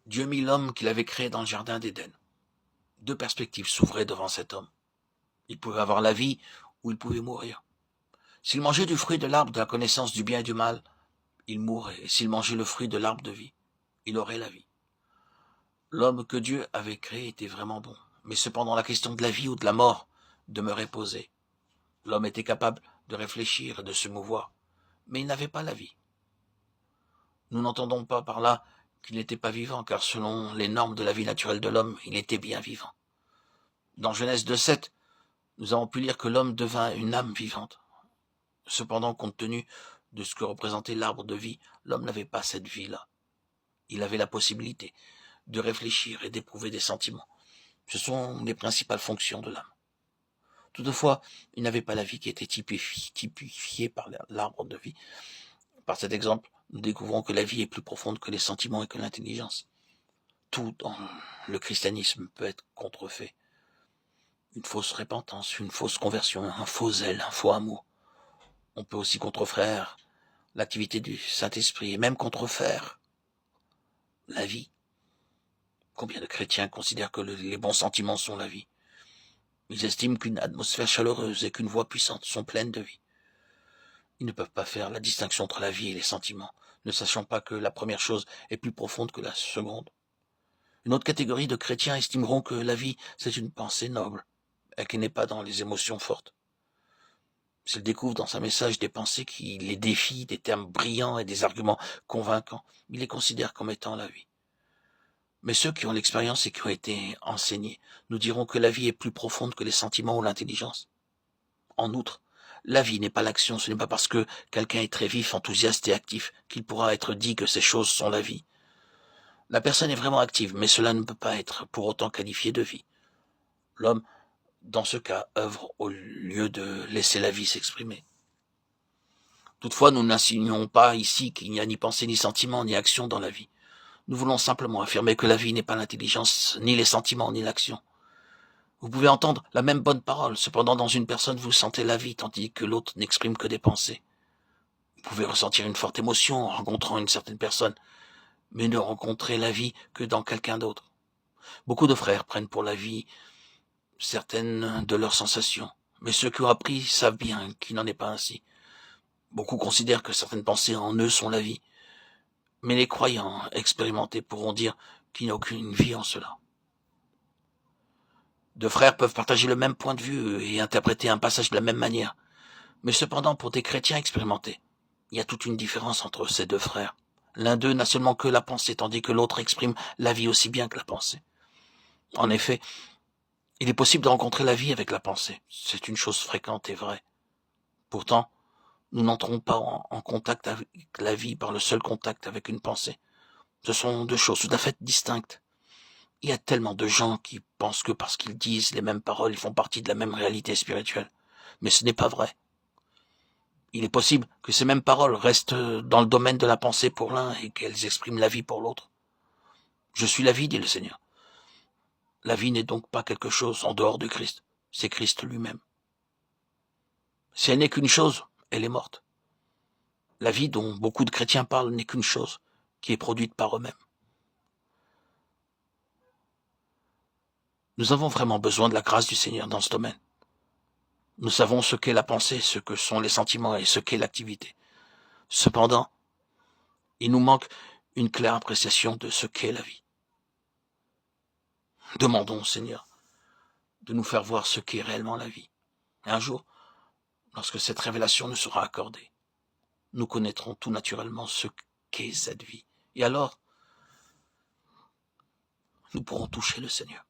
Dieu mit l'homme qu'il avait créé dans le jardin d'Éden. Deux perspectives s'ouvraient devant cet homme. Il pouvait avoir la vie ou il pouvait mourir. S'il mangeait du fruit de l'arbre de la connaissance du bien et du mal, il mourrait. Et s'il mangeait le fruit de l'arbre de vie, il aurait la vie. L'homme que Dieu avait créé était vraiment bon. Mais cependant, la question de la vie ou de la mort demeurait posée. L'homme était capable de réfléchir et de se mouvoir, mais il n'avait pas la vie. Nous n'entendons pas par là qu'il n'était pas vivant, car selon les normes de la vie naturelle de l'homme, il était bien vivant. Dans Genèse 2:7, nous avons pu lire que l'homme devint une âme vivante. Cependant, compte tenu de ce que représentait l'arbre de vie, l'homme n'avait pas cette vie-là. Il avait la possibilité de réfléchir et d'éprouver des sentiments. Ce sont les principales fonctions de l'âme. Toutefois, il n'avait pas la vie qui était typifiée par l'arbre de vie. Par cet exemple, nous découvrons que la vie est plus profonde que les sentiments et que l'intelligence. Tout dans le christianisme peut être contrefait. Une fausse repentance, une fausse conversion, un faux zèle, un faux amour. On peut aussi contrefaire l'activité du Saint-Esprit et même contrefaire la vie. Combien de chrétiens considèrent que les bons sentiments sont la vie? Ils estiment qu'une atmosphère chaleureuse et qu'une voix puissante sont pleines de vie. Ils ne peuvent pas faire la distinction entre la vie et les sentiments, ne sachant pas que la première chose est plus profonde que la seconde. Une autre catégorie de chrétiens estimeront que la vie, c'est une pensée noble, et qui n'est pas dans les émotions fortes. S'ils découvrent dans un message des pensées qui les défient, des termes brillants et des arguments convaincants, ils les considèrent comme étant la vie. Mais ceux qui ont l'expérience et qui ont été enseignés nous diront que la vie est plus profonde que les sentiments ou l'intelligence. En outre, la vie n'est pas l'action, ce n'est pas parce que quelqu'un est très vif, enthousiaste et actif qu'il pourra être dit que ces choses sont la vie. La personne est vraiment active, mais cela ne peut pas être pour autant qualifié de vie. L'homme, dans ce cas, œuvre au lieu de laisser la vie s'exprimer. Toutefois, nous n'insinuons pas ici qu'il n'y a ni pensée, ni sentiment, ni action dans la vie. Nous voulons simplement affirmer que la vie n'est pas l'intelligence, ni les sentiments, ni l'action. Vous pouvez entendre la même bonne parole, cependant dans une personne vous sentez la vie, tandis que l'autre n'exprime que des pensées. Vous pouvez ressentir une forte émotion en rencontrant une certaine personne, mais ne rencontrer la vie que dans quelqu'un d'autre. Beaucoup de frères prennent pour la vie certaines de leurs sensations, mais ceux qui ont appris savent bien qu'il n'en est pas ainsi. Beaucoup considèrent que certaines pensées en eux sont la vie, mais les croyants expérimentés pourront dire qu'il n'y a aucune vie en cela. Deux frères peuvent partager le même point de vue et interpréter un passage de la même manière, mais cependant pour des chrétiens expérimentés, il y a toute une différence entre ces deux frères. L'un d'eux n'a seulement que la pensée, tandis que l'autre exprime la vie aussi bien que la pensée. En effet, il est possible de rencontrer la vie avec la pensée. C'est une chose fréquente et vraie. Pourtant, nous n'entrons pas en contact avec la vie par le seul contact avec une pensée. Ce sont deux choses tout à fait distinctes. Il y a tellement de gens qui pensent que parce qu'ils disent les mêmes paroles, ils font partie de la même réalité spirituelle. Mais ce n'est pas vrai. Il est possible que ces mêmes paroles restent dans le domaine de la pensée pour l'un et qu'elles expriment la vie pour l'autre. Je suis la vie, dit le Seigneur. La vie n'est donc pas quelque chose en dehors de Christ. C'est Christ lui-même. Si elle n'est qu'une chose, elle est morte. La vie dont beaucoup de chrétiens parlent n'est qu'une chose qui est produite par eux-mêmes. Nous avons vraiment besoin de la grâce du Seigneur dans ce domaine. Nous savons ce qu'est la pensée, ce que sont les sentiments et ce qu'est l'activité. Cependant, il nous manque une claire appréciation de ce qu'est la vie. Demandons au Seigneur de nous faire voir ce qu'est réellement la vie. Et un jour, lorsque cette révélation nous sera accordée, nous connaîtrons tout naturellement ce qu'est cette vie. Et alors, nous pourrons toucher le Seigneur.